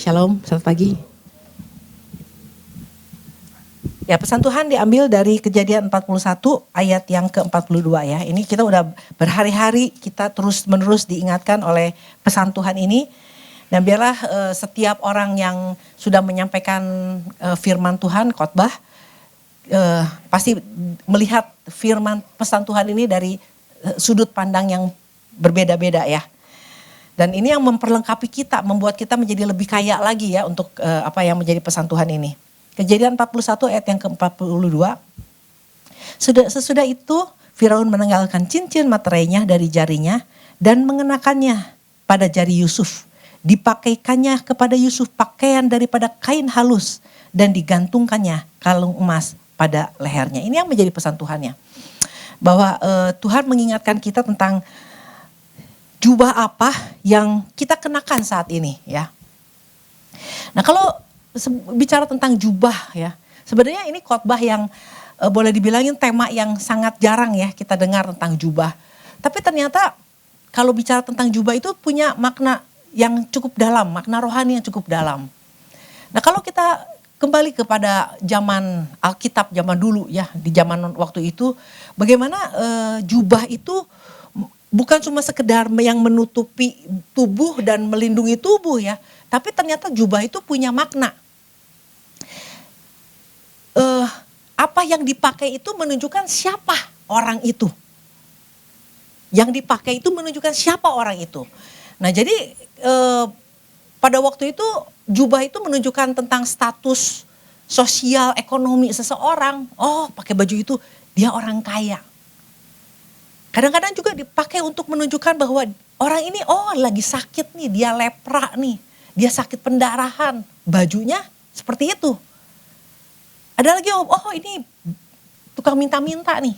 Shalom, selamat pagi. Ya, pesan Tuhan diambil dari Kejadian 41 ayat yang ke-42 ya. Ini kita udah berhari-hari kita terus-menerus diingatkan oleh pesan Tuhan ini. Dan biarlah setiap orang yang sudah menyampaikan firman Tuhan, khotbah, pasti melihat firman pesan Tuhan ini dari sudut pandang yang berbeda-beda ya. Dan ini yang memperlengkapi kita, membuat kita menjadi lebih kaya lagi ya untuk apa yang menjadi pesan Tuhan ini. Kejadian 41 ayat yang ke-42. Sesudah itu Firaun menanggalkan cincin materainya dari jarinya dan mengenakannya pada jari Yusuf. Dipakaikannya kepada Yusuf pakaian daripada kain halus dan digantungkannya kalung emas pada lehernya. Ini yang menjadi pesan Tuhannya. Bahwa Tuhan mengingatkan kita tentang jubah apa yang kita kenakan saat ini ya. Nah kalau bicara tentang jubah ya, sebenarnya ini khotbah yang boleh dibilangin tema yang sangat jarang ya kita dengar tentang jubah. Tapi ternyata kalau bicara tentang jubah itu punya makna yang cukup dalam, makna rohani yang cukup dalam. Nah kalau kita kembali kepada zaman Alkitab zaman dulu ya, di zaman waktu itu bagaimana jubah itu bukan cuma sekedar yang menutupi tubuh dan melindungi tubuh ya. Tapi ternyata jubah itu punya makna. Apa yang dipakai itu menunjukkan siapa orang itu. Yang dipakai itu menunjukkan siapa orang itu. Nah jadi pada waktu itu jubah itu menunjukkan tentang status sosial ekonomi seseorang. Oh pakai baju itu dia orang kaya. Kadang-kadang juga dipakai untuk menunjukkan bahwa orang ini lagi sakit nih, dia lepra nih, dia sakit pendarahan, bajunya seperti itu. Ada lagi ini tukang minta-minta nih,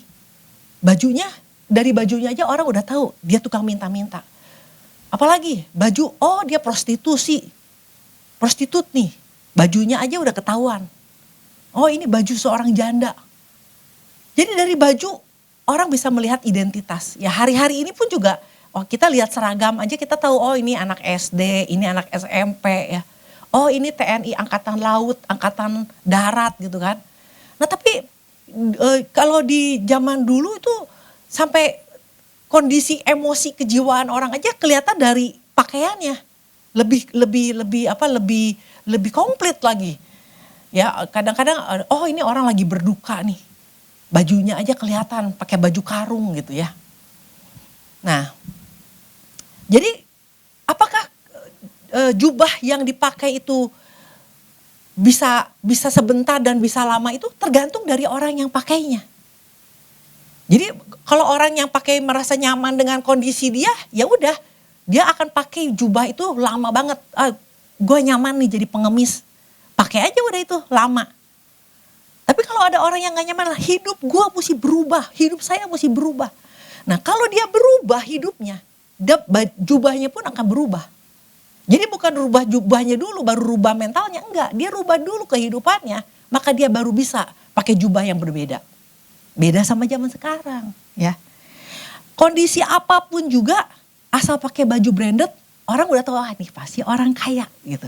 bajunya dari bajunya aja orang udah tahu dia tukang minta-minta. Apalagi baju, dia prostitusi, prostitut nih, bajunya aja udah ketahuan. Oh ini baju seorang janda. Jadi dari baju orang bisa melihat identitas. Ya hari-hari ini pun juga, kita lihat seragam aja kita tahu, ini anak SD, ini anak SMP ya. Oh ini TNI Angkatan Laut, Angkatan Darat gitu kan. Nah tapi kalau di zaman dulu itu sampai kondisi emosi kejiwaan orang aja kelihatan dari pakaiannya. Lebih komplit lagi. Ya kadang-kadang, ini orang lagi berduka nih. Bajunya aja kelihatan pakai baju karung gitu ya. Nah, jadi apakah jubah yang dipakai itu bisa sebentar dan bisa lama itu tergantung dari orang yang pakainya. Jadi kalau orang yang pakai merasa nyaman dengan kondisi dia, ya udah dia akan pakai jubah itu lama banget. Gue nyaman nih jadi pengemis, pakai aja udah itu lama. Tapi kalau ada orang yang gak nyaman, hidup gue mesti berubah, hidup saya mesti berubah. Nah kalau dia berubah hidupnya, jubahnya pun akan berubah. Jadi bukan rubah jubahnya dulu baru rubah mentalnya, enggak. Dia rubah dulu kehidupannya, maka dia baru bisa pakai jubah yang berbeda. Beda sama zaman sekarang ya. Kondisi apapun juga, asal pakai baju branded, orang udah tahu nih pasti orang kaya gitu.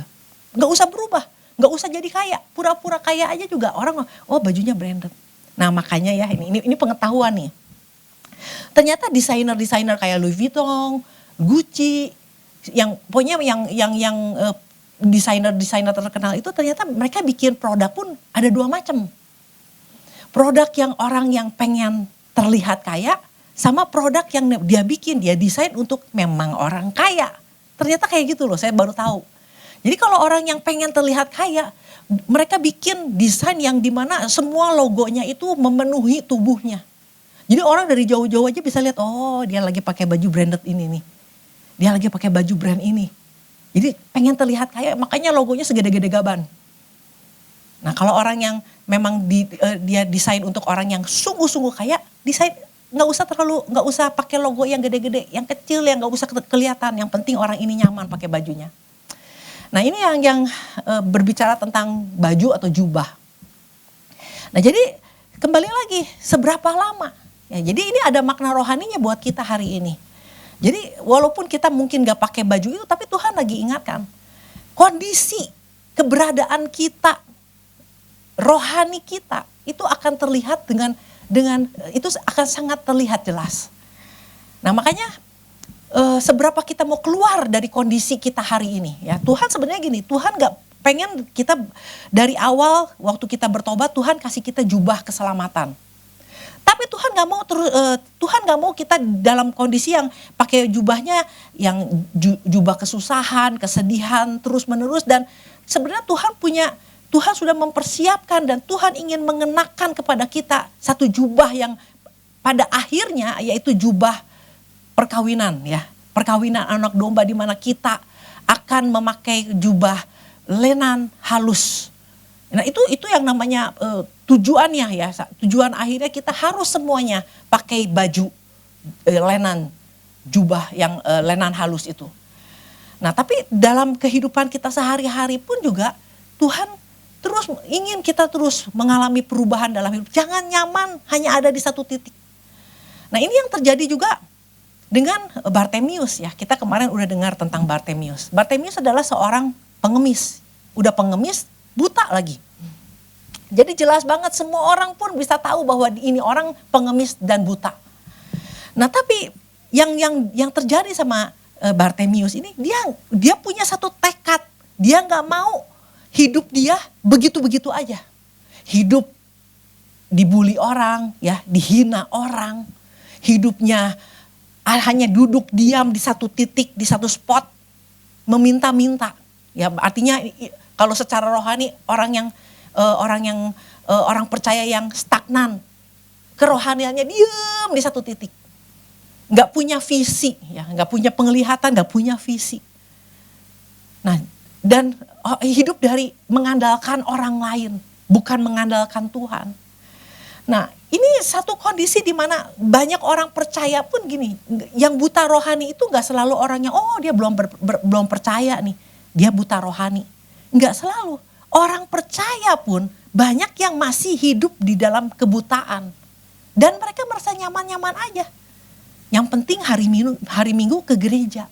Gak usah berubah. Gak usah jadi kaya, pura-pura kaya aja juga orang, bajunya branded. Nah makanya ya ini pengetahuan nih. Ternyata desainer-desainer kayak Louis Vuitton, Gucci, yang pokoknya yang desainer-desainer terkenal itu ternyata mereka bikin produk pun ada dua macam. Produk yang orang yang pengen terlihat kaya, sama produk yang dia desain untuk memang orang kaya. Ternyata kayak gitu loh, saya baru tahu. Jadi kalau orang yang pengen terlihat kaya, mereka bikin desain yang dimana semua logonya itu memenuhi tubuhnya. Jadi orang dari jauh-jauh aja bisa lihat, dia lagi pakai baju branded ini nih. Dia lagi pakai baju brand ini. Jadi pengen terlihat kaya, makanya logonya segede-gede gaban. Nah kalau orang yang memang dia desain untuk orang yang sungguh-sungguh kaya, desain nggak usah pakai logo yang gede-gede, yang kecil yang nggak usah kelihatan. Yang penting orang ini nyaman pakai bajunya. Nah ini yang berbicara tentang baju atau jubah. Nah jadi kembali lagi seberapa lama? Ya, jadi ini ada makna rohaninya buat kita hari ini. Jadi walaupun kita mungkin gak pakai baju itu tapi Tuhan lagi ingatkan. kondisi keberadaan kita, rohani kita itu akan terlihat dengan itu akan sangat terlihat jelas. Nah makanya seberapa kita mau keluar dari kondisi kita hari ini ya, Tuhan sebenarnya gini, Tuhan gak pengen kita dari awal waktu kita bertobat Tuhan kasih kita jubah keselamatan. Tapi Tuhan nggak mau Tuhan nggak mau kita dalam kondisi yang pakai jubahnya yang jubah kesusahan, kesedihan terus menerus. Dan sebenarnya Tuhan sudah mempersiapkan dan Tuhan ingin mengenakan kepada kita satu jubah yang pada akhirnya yaitu jubah perkawinan ya, perkawinan anak domba, di mana kita akan memakai jubah lenan halus. Nah itu yang namanya tujuannya ya, tujuan akhirnya kita harus semuanya pakai baju lenan, jubah yang lenan halus itu. Nah tapi dalam kehidupan kita sehari-hari pun juga Tuhan terus ingin kita terus mengalami perubahan dalam hidup. Jangan nyaman hanya ada di satu titik. Nah ini yang terjadi juga dengan Bartemius ya. Kita kemarin udah dengar tentang Bartemius. Bartemius adalah seorang pengemis. Udah pengemis, buta lagi. Jadi jelas banget semua orang pun bisa tahu bahwa ini orang pengemis dan buta. Nah tapi yang terjadi sama Bartemius ini, dia punya satu tekad. Dia nggak mau hidup dia begitu-begitu aja. Hidup dibully orang, ya, dihina orang. Hidupnya hanya duduk diam di satu titik, di satu spot, meminta-minta. Ya artinya kalau secara rohani orang percaya yang stagnan, kerohaniannya diam di satu titik, nggak punya visi, ya, nggak punya penglihatan, nggak punya visi. Nah, dan hidup dari mengandalkan orang lain, bukan mengandalkan Tuhan. Nah, ini satu kondisi di mana banyak orang percaya pun gini, yang buta rohani itu nggak selalu orangnya, oh dia belum percaya nih, dia buta rohani. Nggak selalu. Orang percaya pun banyak yang masih hidup di dalam kebutaan. Dan mereka merasa nyaman-nyaman aja. Yang penting hari Minggu ke gereja.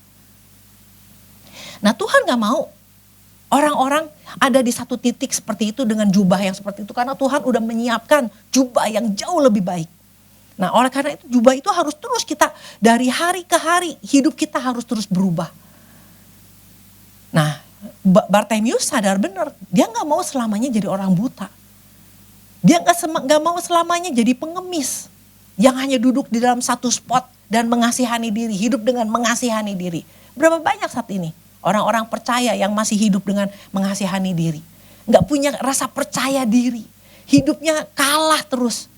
Nah Tuhan gak mau orang-orang ada di satu titik seperti itu dengan jubah yang seperti itu. Karena Tuhan udah menyiapkan jubah yang jauh lebih baik. Nah oleh karena itu jubah itu harus terus kita dari hari ke hari, hidup kita harus terus berubah. Nah Bartemius sadar benar, dia gak mau selamanya jadi orang buta. Dia gak mau selamanya jadi pengemis yang hanya duduk di dalam satu spot dan mengasihani diri, hidup dengan mengasihani diri. Berapa banyak saat ini orang-orang percaya yang masih hidup dengan mengasihani diri. Gak punya rasa percaya diri, hidupnya kalah terus.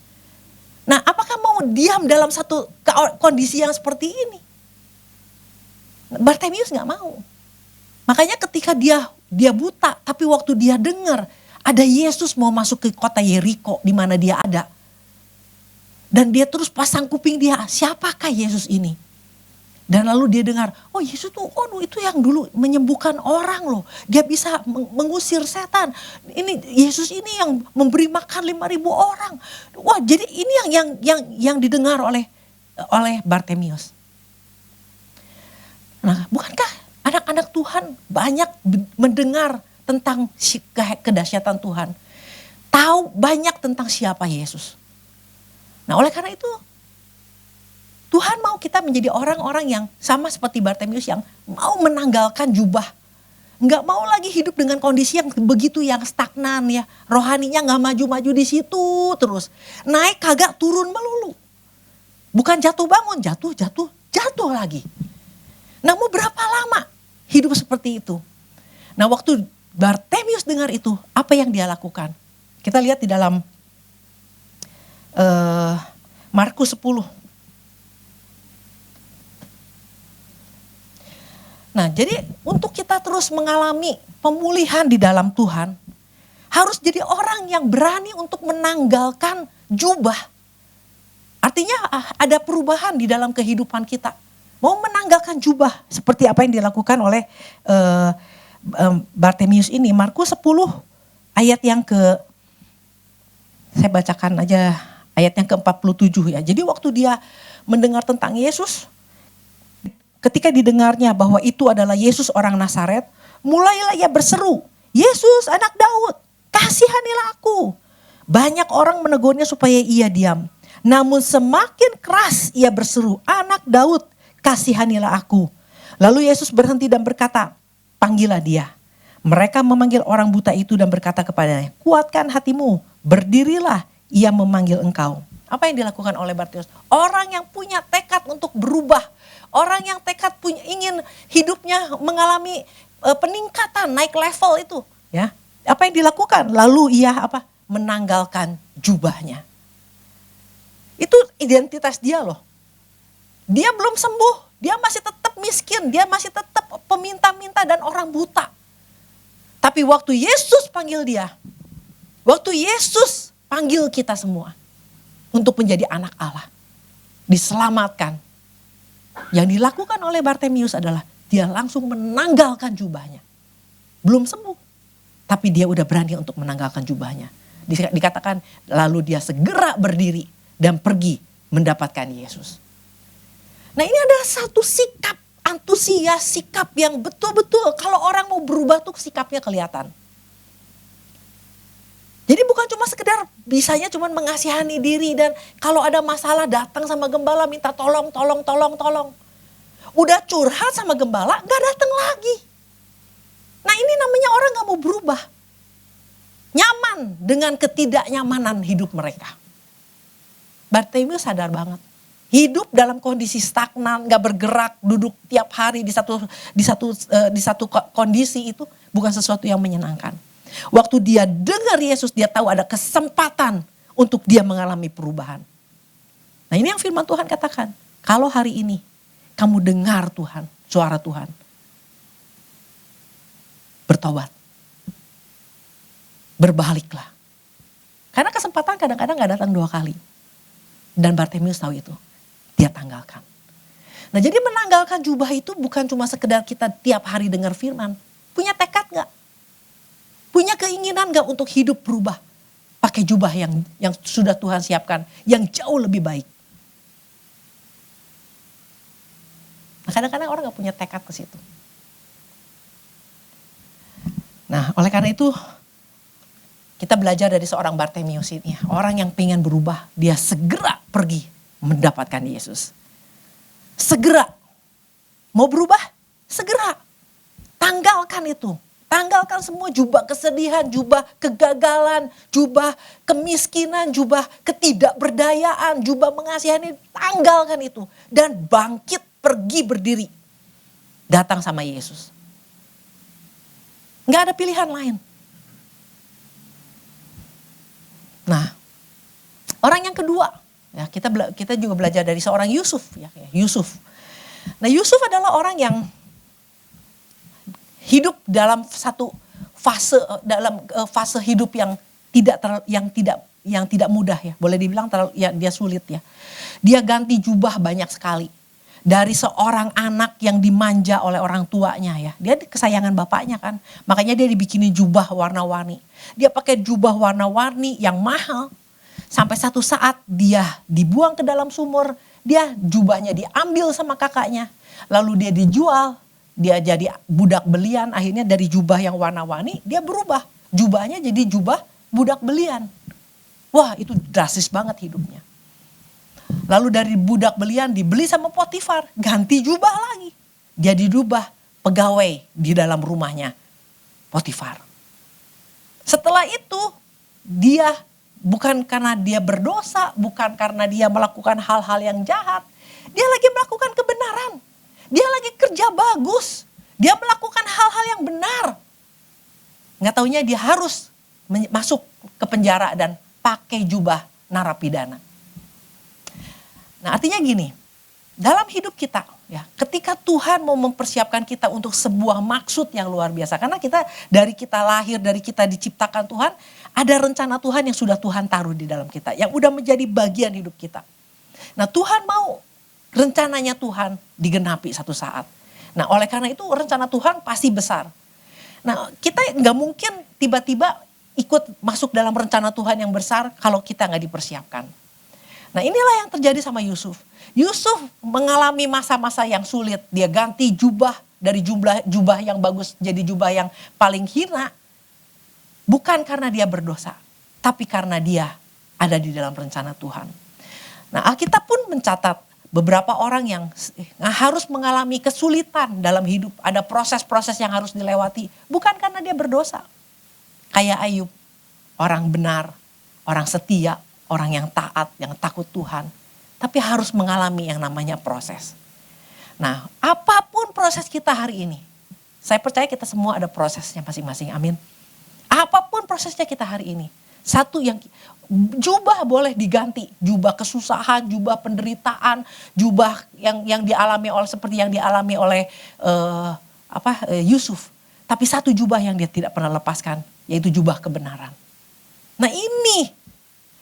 Nah apakah mau diam dalam satu kondisi yang seperti ini? Bartemius gak mau. Makanya ketika dia buta, tapi waktu dia dengar ada Yesus mau masuk ke kota Yeriko di mana dia ada. Dan dia terus pasang kuping dia, siapakah Yesus ini? Dan lalu dia dengar, oh Yesus tuh, itu yang dulu menyembuhkan orang loh. Dia bisa mengusir setan. Ini Yesus ini yang memberi makan 5.000 orang. Wah, jadi ini yang didengar oleh Bartemius. Nah, bukankah anak-anak Tuhan banyak mendengar tentang kedahsyatan Tuhan. Tahu banyak tentang siapa Yesus. Nah oleh karena itu Tuhan mau kita menjadi orang-orang yang sama seperti Bartemius yang mau menanggalkan jubah. Nggak mau lagi hidup dengan kondisi yang begitu yang stagnan ya. Rohaninya nggak maju-maju di situ terus. Naik kagak turun melulu. Bukan jatuh bangun, jatuh lagi. Nah mau berapa lama hidup seperti itu? Nah waktu Bartemius dengar itu, apa yang dia lakukan? Kita lihat di dalam Markus 10. Nah jadi untuk kita terus mengalami pemulihan di dalam Tuhan, harus jadi orang yang berani untuk menanggalkan jubah. Artinya ada perubahan di dalam kehidupan kita. Mau menanggalkan jubah seperti apa yang dilakukan oleh Bartemius ini. Markus 10 ayat yang saya bacakan aja ayat yang ke-47 ya. Jadi waktu dia mendengar tentang Yesus, ketika didengarnya bahwa itu adalah Yesus orang Nazaret, mulailah ia berseru, Yesus anak Daud, kasihanilah aku. Banyak orang menegurnya supaya ia diam. Namun semakin keras ia berseru, anak Daud, kasihanilah aku. Lalu Yesus berhenti dan berkata, panggillah dia. Mereka memanggil orang buta itu dan berkata kepadanya, kuatkan hatimu, berdirilah, ia memanggil engkau. Apa yang dilakukan oleh Bartimeus? Orang yang punya tekad untuk berubah. Orang yang tekad ingin hidupnya mengalami peningkatan, naik level itu. Ya, apa yang dilakukan? Lalu ia menanggalkan jubahnya. Itu identitas dia loh. Dia belum sembuh, dia masih tetap miskin, dia masih tetap peminta-minta dan orang buta. Tapi waktu Yesus panggil dia, waktu Yesus panggil kita semua untuk menjadi anak Allah, diselamatkan. Yang dilakukan oleh Bartimeus adalah dia langsung menanggalkan jubahnya. Belum sembuh, tapi dia udah berani untuk menanggalkan jubahnya. Dikatakan lalu dia segera berdiri dan pergi mendapatkan Yesus. Nah, ini adalah satu sikap antusias, sikap yang betul-betul kalau orang mau berubah tuh sikapnya kelihatan. Jadi bukan cuma sekedar bisanya cuma mengasihani diri dan kalau ada masalah datang sama gembala minta tolong. Udah curhat sama gembala gak datang lagi. Nah, ini namanya orang gak mau berubah. Nyaman dengan ketidaknyamanan hidup mereka. Bartimeus sadar banget. Hidup dalam kondisi stagnan, gak bergerak, duduk tiap hari di satu kondisi itu bukan sesuatu yang menyenangkan. Waktu dia dengar Yesus, dia tahu ada kesempatan untuk dia mengalami perubahan. Nah, ini yang firman Tuhan katakan. Kalau hari ini kamu dengar Tuhan, suara Tuhan, bertobat, berbaliklah. Karena kesempatan kadang-kadang gak datang 2 kali. Dan Bartimeus tahu itu. Dia tanggalkan. Nah, jadi menanggalkan jubah itu bukan cuma sekedar kita tiap hari dengar firman. Punya tekad gak? Punya keinginan gak untuk hidup berubah? Pakai jubah yang sudah Tuhan siapkan. Yang jauh lebih baik. Nah, kadang-kadang orang gak punya tekad ke situ. Nah, oleh karena itu kita belajar dari seorang Bartimeus ini. Orang yang pengen berubah, dia segera pergi mendapatkan Yesus. Segera. Mau berubah? Segera. Tanggalkan itu. Tanggalkan semua jubah kesedihan, jubah kegagalan, jubah kemiskinan, jubah ketidakberdayaan, jubah mengasihani. Tanggalkan itu. Dan bangkit, pergi berdiri. Datang sama Yesus. Gak ada pilihan lain. Nah, orang yang kedua, ya kita juga belajar dari seorang Yusuf, ya Yusuf. Nah, Yusuf adalah orang yang hidup dalam satu fase hidup yang tidak mudah ya, boleh dibilang dia sulit ya. Dia ganti jubah banyak sekali. Dari seorang anak yang dimanja oleh orang tuanya ya. Dia kesayangan bapaknya kan. Makanya dia dibikinin jubah warna-warni. Dia pakai jubah warna-warni yang mahal. Sampai satu saat dia dibuang ke dalam sumur. Dia jubahnya diambil sama kakaknya. Lalu dia dijual. Dia jadi budak belian. Akhirnya dari jubah yang warna-warni dia berubah. Jubahnya jadi jubah budak belian. Wah, itu drastis banget hidupnya. Lalu dari budak belian dibeli sama Potifar, ganti jubah lagi. Jadi jubah pegawai di dalam rumahnya Potifar. Setelah itu dia bukan karena dia berdosa, bukan karena dia melakukan hal-hal yang jahat. Dia lagi melakukan kebenaran. Dia lagi kerja bagus. Dia melakukan hal-hal yang benar. Nggak taunya dia harus masuk ke penjara dan pakai jubah narapidana. Nah, artinya gini, dalam hidup kita ya, ketika Tuhan mau mempersiapkan kita untuk sebuah maksud yang luar biasa. Karena dari kita lahir, dari kita diciptakan Tuhan, ada rencana Tuhan yang sudah Tuhan taruh di dalam kita. Yang udah menjadi bagian hidup kita. Nah, Tuhan mau rencananya Tuhan digenapi satu saat. Nah, oleh karena itu rencana Tuhan pasti besar. Nah, kita nggak mungkin tiba-tiba ikut masuk dalam rencana Tuhan yang besar kalau kita nggak dipersiapkan. Nah, inilah yang terjadi sama Yusuf. Yusuf mengalami masa-masa yang sulit. Dia ganti jubah dari jubah yang bagus jadi jubah yang paling hina. Bukan karena dia berdosa, tapi karena dia ada di dalam rencana Tuhan. Nah, Alkitab pun mencatat beberapa orang yang harus mengalami kesulitan dalam hidup. Ada proses-proses yang harus dilewati. Bukan karena dia berdosa. Kayak Ayub, orang benar, orang setia, orang yang taat, yang takut Tuhan. Tapi harus mengalami yang namanya proses. Nah, apapun proses kita hari ini, saya percaya kita semua ada prosesnya masing-masing, amin. Apapun prosesnya kita hari ini, satu yang jubah boleh diganti, jubah kesusahan, jubah penderitaan, jubah yang dialami oleh seperti yang dialami oleh Yusuf. Tapi satu jubah yang dia tidak pernah lepaskan, yaitu jubah kebenaran. Nah,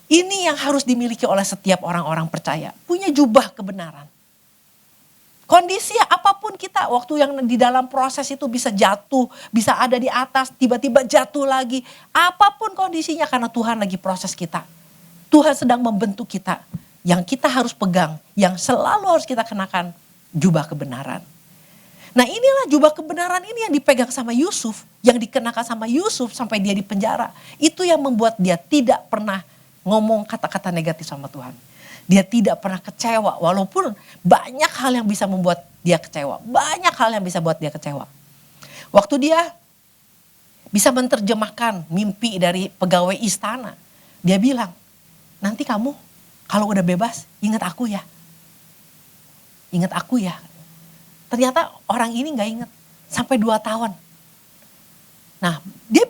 ini yang harus dimiliki oleh setiap orang-orang percaya, punya jubah kebenaran. Kondisi apapun kita, waktu yang di dalam proses itu bisa jatuh, bisa ada di atas, tiba-tiba jatuh lagi. Apapun kondisinya karena Tuhan lagi proses kita. Tuhan sedang membentuk kita. Yang kita harus pegang, yang selalu harus kita kenakan, jubah kebenaran. Nah, inilah jubah kebenaran ini yang dipegang sama Yusuf, yang dikenakan sama Yusuf sampai dia di penjara. Itu yang membuat dia tidak pernah ngomong kata-kata negatif sama Tuhan. Dia tidak pernah kecewa, walaupun banyak hal yang bisa membuat dia kecewa. Banyak hal yang bisa buat dia kecewa. Waktu dia bisa menerjemahkan mimpi dari pegawai istana, dia bilang, nanti kamu kalau udah bebas ingat aku ya. Ingat aku ya. Ternyata orang ini gak ingat sampai 2 tahun. Nah, dia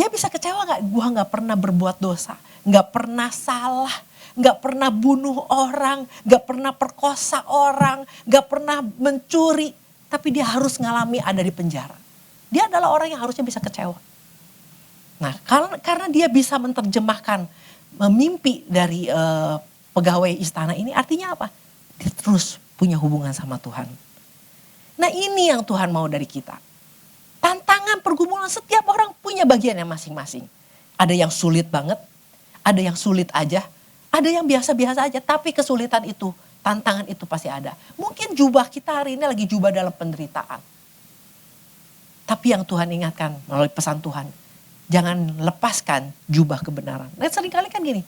bisa kecewa gak? Gua gak pernah berbuat dosa, gak pernah salah, gak pernah bunuh orang, gak pernah perkosa orang, gak pernah mencuri. Tapi dia harus ngalami ada di penjara. Dia adalah orang yang harusnya bisa kecewa. Nah, karena dia bisa menerjemahkan mimpi dari pegawai istana ini, artinya apa? Dia terus punya hubungan sama Tuhan. Nah, ini yang Tuhan mau dari kita. Tantangan pergumulan setiap orang punya bagiannya masing-masing. Ada yang sulit banget, ada yang sulit aja, ada yang biasa-biasa aja, tapi kesulitan itu, tantangan itu pasti ada. Mungkin jubah kita hari ini lagi jubah dalam penderitaan. Tapi yang Tuhan ingatkan melalui pesan Tuhan, jangan lepaskan jubah kebenaran. Nah, seringkali kan gini,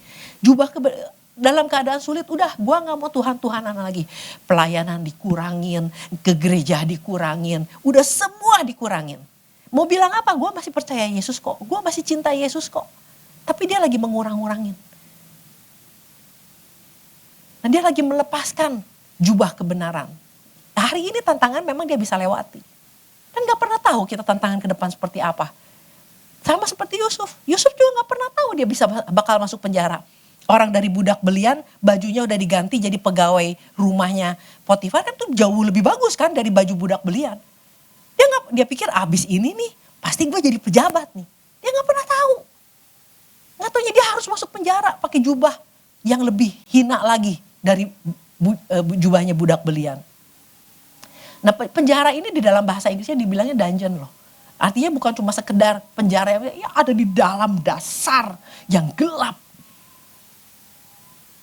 dalam keadaan sulit, udah gua gak mau Tuhan-Tuhanan lagi. Pelayanan dikurangin, ke gereja dikurangin, udah semua dikurangin. Mau bilang apa? Gua masih percaya Yesus kok, gua masih cinta Yesus kok. Tapi dia lagi mengurang-urangin. Nah, dia lagi melepaskan jubah kebenaran. Nah, hari ini tantangan memang dia bisa lewati. Kan gak pernah tahu kita tantangan ke depan seperti apa. Sama seperti Yusuf. Yusuf juga gak pernah tahu dia bakal masuk penjara. Orang dari budak belian, bajunya udah diganti jadi pegawai rumahnya Potifar, kan tuh jauh lebih bagus kan dari baju budak belian. Dia pikir abis ini nih pasti gue jadi pejabat nih. Dia gak pernah tahu. Gak taunya dia harus masuk penjara pakai jubah yang lebih hina lagi dari jubahnya budak belian. Nah, penjara ini di dalam bahasa Inggrisnya dibilangnya dungeon loh. Artinya bukan cuma sekedar penjara yang ada di dalam dasar yang gelap.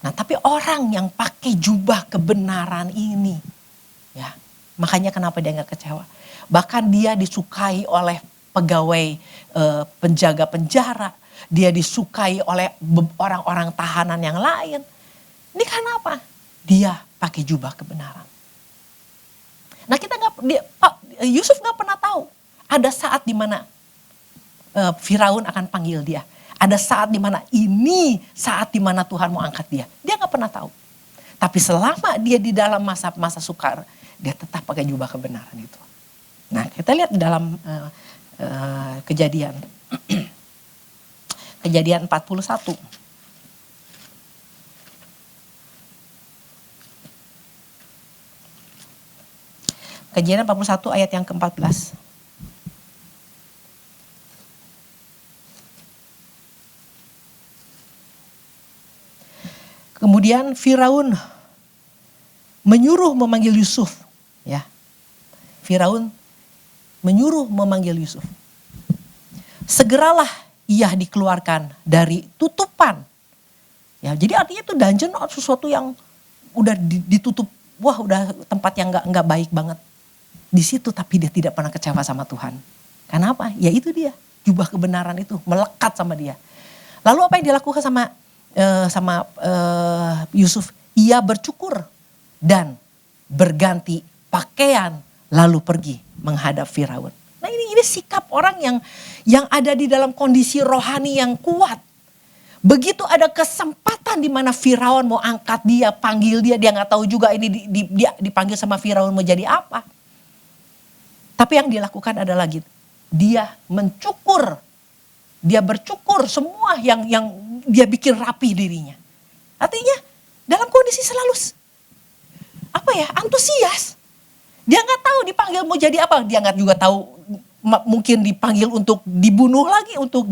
Nah, tapi orang yang pakai jubah kebenaran ini, ya, makanya kenapa dia nggak kecewa. Bahkan dia disukai oleh pegawai penjaga penjara, dia disukai oleh orang-orang tahanan yang lain. Ini karena apa? Dia pakai jubah kebenaran. Nah, Yusuf nggak pernah tahu ada saat di mana Firaun akan panggil dia. Ada saat dimana saat dimana Tuhan mau angkat dia. Dia gak pernah tahu. Tapi selama dia di dalam masa sukar, dia tetap pakai jubah kebenaran itu. Nah, kita lihat dalam Kejadian. Kejadian 41. Kejadian 41 ayat yang ke-14. Kemudian Firaun menyuruh memanggil Yusuf, ya. Firaun menyuruh memanggil Yusuf. Segeralah ia dikeluarkan dari tutupan. Ya, jadi artinya itu dungeon sesuatu yang udah ditutup. Wah, udah tempat yang nggak baik banget. di situ, tapi dia tidak pernah kecewa sama Tuhan. Kenapa? Ya itu dia, jubah kebenaran itu melekat sama dia. Lalu apa yang dilakukan sama Yusuf? Ia bercukur dan berganti pakaian lalu pergi menghadap Firaun. Nah ini sikap orang yang ada di dalam kondisi rohani yang kuat. Begitu ada kesempatan di mana Firaun mau angkat dia, panggil dia nggak tahu juga ini dia dipanggil sama Firaun mau jadi apa. Tapi yang dilakukan adalah gitu, dia mencukur, dia bercukur semua yang dia bikin rapi dirinya. Artinya dalam kondisi selalu antusias. Dia nggak tahu dipanggil mau jadi apa, dia nggak juga tahu mungkin dipanggil untuk dibunuh lagi, untuk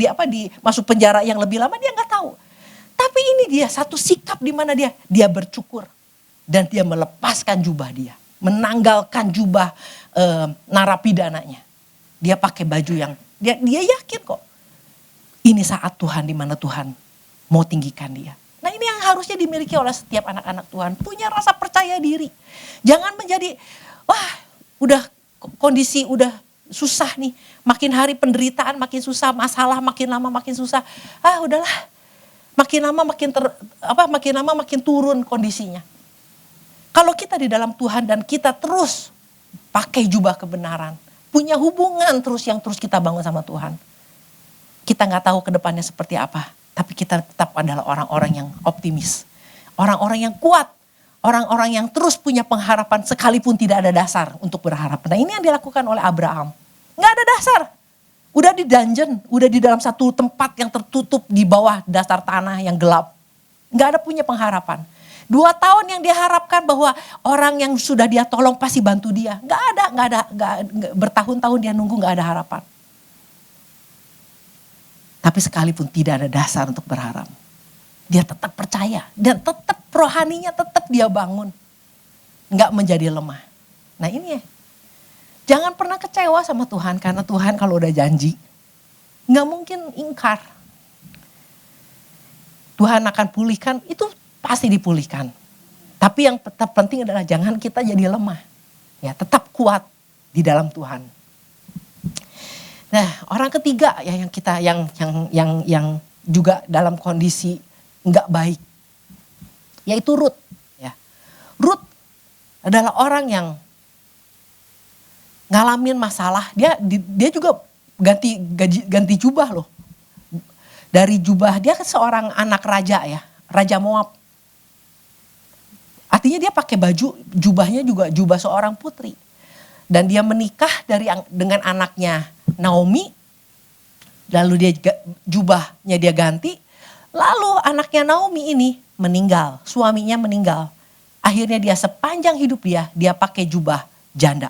masuk penjara yang lebih lama, dia nggak tahu. Tapi ini dia satu sikap di mana dia bercukur dan dia melepaskan jubah dia, menanggalkan jubah narapidananya. Dia pakai baju yang dia yakin kok ini saat Tuhan di mana Tuhan mau tinggikan dia. Nah ini yang harusnya dimiliki oleh setiap anak-anak Tuhan, punya rasa percaya diri. Jangan menjadi udah kondisi udah susah nih, makin hari penderitaan makin susah, masalah makin lama makin susah. Udahlah, makin lama makin turun kondisinya. Kalau kita di dalam Tuhan dan kita terus pakai jubah kebenaran, punya hubungan terus kita bangun sama Tuhan. Kita nggak tahu ke depannya seperti apa, tapi kita tetap adalah orang-orang yang optimis, orang-orang yang kuat. Orang-orang yang terus punya pengharapan sekalipun tidak ada dasar untuk berharap. Nah ini yang dilakukan oleh Abraham. Nggak ada dasar. Udah di dungeon, udah di dalam satu tempat yang tertutup di bawah dasar tanah yang gelap. Nggak ada punya pengharapan. 2 tahun yang dia harapkan bahwa orang yang sudah dia tolong pasti bantu dia. Nggak ada. Bertahun-tahun dia nunggu nggak ada harapan. Tapi sekalipun tidak ada dasar untuk berharap, dia tetap percaya dan tetap rohaninya tetap dia bangun. Nggak menjadi lemah. Nah ini ya. Jangan pernah kecewa sama Tuhan, karena Tuhan kalau udah janji nggak mungkin ingkar. Tuhan akan pulihkan, itu pasti dipulihkan. Tapi yang tetap penting adalah jangan kita jadi lemah. Ya, tetap kuat di dalam Tuhan. Nah, orang ketiga ya yang juga dalam kondisi nggak baik, yaitu Rut. Ya. Rut adalah orang yang ngalamin masalah, dia juga ganti jubah loh. Dari jubah, dia seorang anak raja ya, Raja Moab. Artinya dia pakai baju, jubahnya juga jubah seorang putri. Dan dia menikah dengan anaknya Naomi, lalu jubahnya dia ganti. Lalu anaknya Naomi ini meninggal, suaminya meninggal. Akhirnya dia sepanjang hidup dia pakai jubah janda.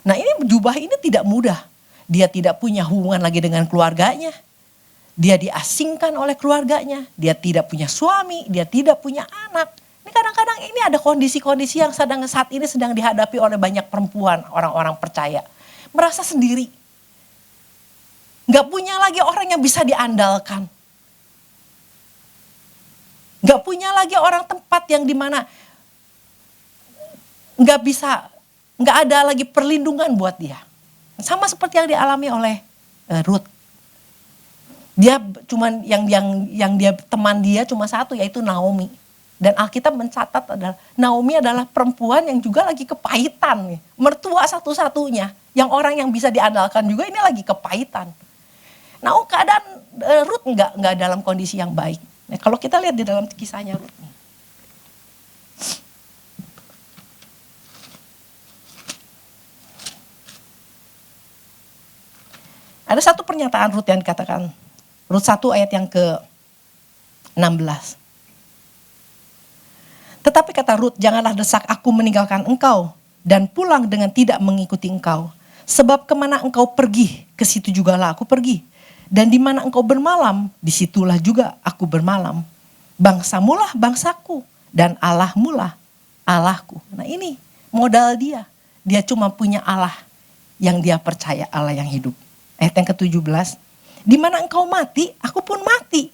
Nah ini jubah ini tidak mudah. Dia tidak punya hubungan lagi dengan keluarganya. Dia diasingkan oleh keluarganya. Dia tidak punya suami, dia tidak punya anak. Ini kadang-kadang ini ada kondisi-kondisi yang saat ini sedang dihadapi oleh banyak perempuan, orang-orang percaya. Merasa sendiri. Gak punya lagi orang yang bisa diandalkan. Gak punya lagi orang tempat yang dimana gak ada lagi perlindungan buat dia. Sama seperti yang dialami oleh Ruth. Dia cuman yang dia teman dia cuma satu, yaitu Naomi. Dan Alkitab mencatat Naomi adalah perempuan yang juga lagi kepahitan. Mertua satu-satunya. Yang orang yang bisa diandalkan juga ini lagi kepahitan. Nah keadaan Ruth nggak dalam kondisi yang baik. Nah, kalau kita lihat di dalam kisahnya Ruth nih. Ada satu pernyataan Ruth yang dikatakan. Ruth 1 ayat yang ke-16. Tetapi kata Ruth, janganlah desak aku meninggalkan engkau dan pulang dengan tidak mengikuti engkau. Sebab kemana engkau pergi, ke situ jugalah aku pergi. Dan di mana engkau bermalam, disitulah juga aku bermalam. Bangsamulah bangsaku dan Allahmulah Allahku. Nah ini modal dia. Dia cuma punya Allah yang dia percaya, Allah yang hidup. Ayat yang ke-17. Di mana engkau mati, aku pun mati.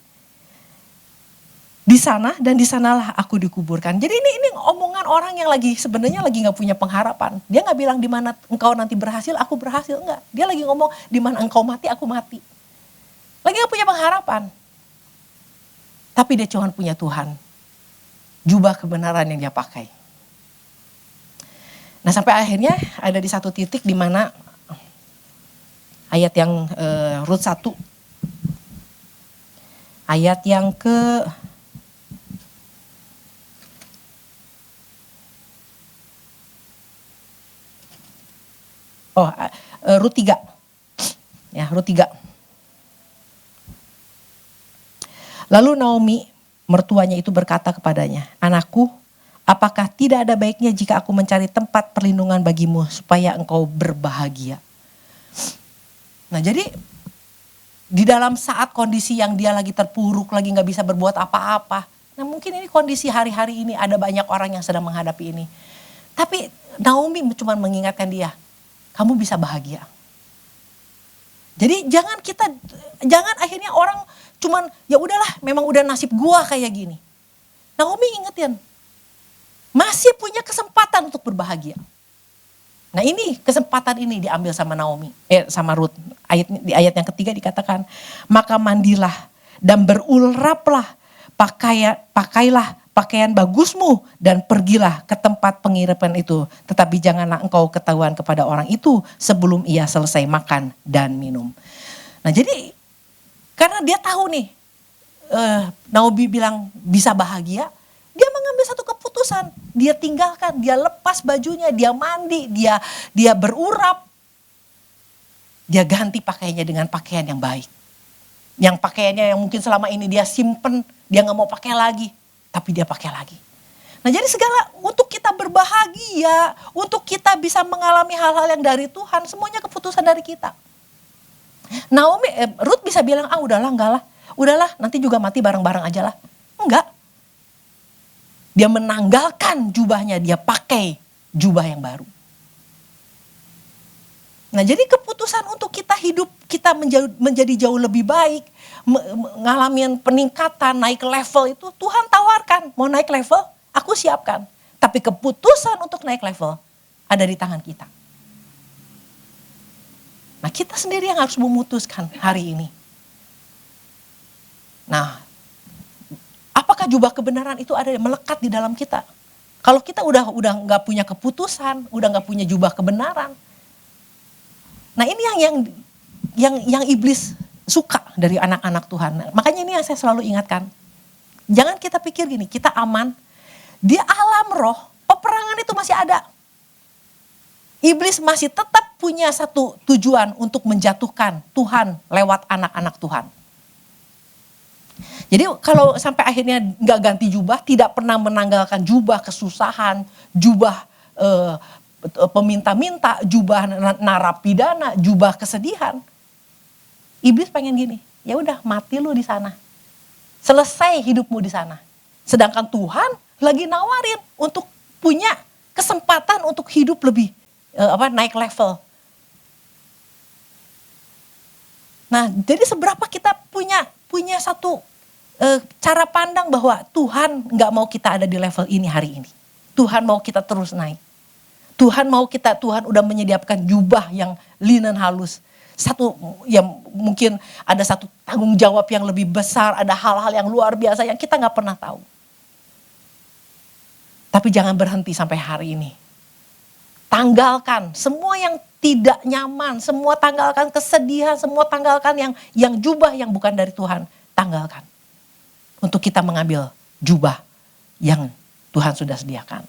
Di sana dan di sanalah aku dikuburkan. Jadi ini omongan orang yang lagi sebenarnya lagi nggak punya pengharapan. Dia nggak bilang di mana engkau nanti berhasil, aku berhasil, enggak. Dia lagi ngomong di mana engkau mati, aku mati. Lagi nggak punya pengharapan. Tapi dia cuma punya Tuhan. Jubah kebenaran yang dia pakai. Nah sampai akhirnya ada di satu titik di mana ayat yang Rut 1 ayat yang ke Rut 3. Ya, Rut 3. Lalu Naomi, mertuanya itu berkata kepadanya, "Anakku, apakah tidak ada baiknya jika aku mencari tempat perlindungan bagimu supaya engkau berbahagia?" Nah jadi di dalam saat kondisi yang dia lagi terpuruk, lagi gak bisa berbuat apa-apa. Nah mungkin ini kondisi hari-hari ini ada banyak orang yang sedang menghadapi ini. Tapi Naomi cuma mengingatkan dia, kamu bisa bahagia. Jadi jangan akhirnya orang cuman ya udahlah memang udah nasib gua kayak gini. Naomi ingetin, masih punya kesempatan untuk berbahagia. Nah ini kesempatan ini diambil sama Naomi, sama Rut. Di ayat yang ketiga dikatakan, maka mandilah dan beruraplah, pakailah pakaian bagusmu dan pergilah ke tempat pengiripan itu. Tetapi janganlah engkau ketahuan kepada orang itu sebelum ia selesai makan dan minum. Nah jadi karena dia tahu nih, Naomi bilang bisa bahagia, dia mengambil satu keputusan. Dia tinggalkan, dia lepas bajunya, dia mandi, dia berurap. Dia ganti pakaiannya dengan pakaian yang baik. Yang pakaiannya yang mungkin selama ini dia simpen, dia gak mau pakai lagi. Tapi dia pakai lagi. Nah jadi segala untuk kita berbahagia, untuk kita bisa mengalami hal-hal yang dari Tuhan, semuanya keputusan dari kita. Naomi, Rut bisa bilang, udahlah enggak lah. Udahlah nanti juga mati bareng-bareng aja lah. Enggak. Dia menanggalkan jubahnya, dia pakai jubah yang baru. Nah jadi keputusan untuk kita hidup, kita menjadi jauh lebih baik, ngalamin peningkatan, naik level itu Tuhan tawarkan. Mau naik level, aku siapkan. Tapi keputusan untuk naik level ada di tangan kita. Nah kita sendiri yang harus memutuskan hari ini. Nah apakah jubah kebenaran itu ada melekat di dalam kita? Kalau kita udah gak punya keputusan, udah gak punya jubah kebenaran. Nah ini yang iblis suka dari anak-anak Tuhan. Makanya ini yang saya selalu ingatkan. Jangan kita pikir gini, kita aman. Di alam roh, peperangan itu masih ada. Iblis masih tetap punya satu tujuan untuk menjatuhkan Tuhan lewat anak-anak Tuhan. Jadi kalau sampai akhirnya gak ganti jubah, tidak pernah menanggalkan jubah kesusahan, jubah peminta-minta, jubah narapidana, jubah kesedihan. Iblis pengen gini, ya udah mati lu di sana. Selesai hidupmu di sana. Sedangkan Tuhan lagi nawarin untuk punya kesempatan untuk hidup lebih naik level. Nah, jadi seberapa kita punya satu cara pandang bahwa Tuhan nggak mau kita ada di level ini hari ini. Tuhan mau kita terus naik. Tuhan udah menyediakan jubah yang linen halus. Satu yang mungkin ada satu tanggung jawab yang lebih besar, ada hal-hal yang luar biasa yang kita gak pernah tahu. Tapi jangan berhenti sampai hari ini. Tanggalkan semua yang tidak nyaman, semua tanggalkan kesedihan, semua tanggalkan yang jubah yang bukan dari Tuhan, tanggalkan. Untuk kita mengambil jubah yang Tuhan sudah sediakan.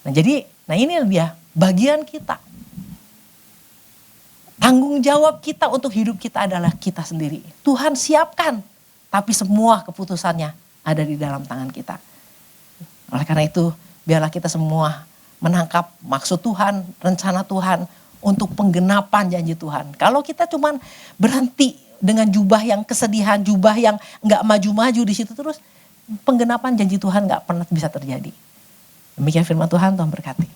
Nah ini dia bagian kita. Tanggung jawab kita untuk hidup kita adalah kita sendiri. Tuhan siapkan, tapi semua keputusannya ada di dalam tangan kita. Oleh karena itu, biarlah kita semua menangkap maksud Tuhan, rencana Tuhan untuk penggenapan janji Tuhan. Kalau kita cuman berhenti dengan jubah yang kesedihan, jubah yang gak maju-maju di situ terus, penggenapan janji Tuhan gak pernah bisa terjadi. Demikian firman Tuhan, Tuhan berkati.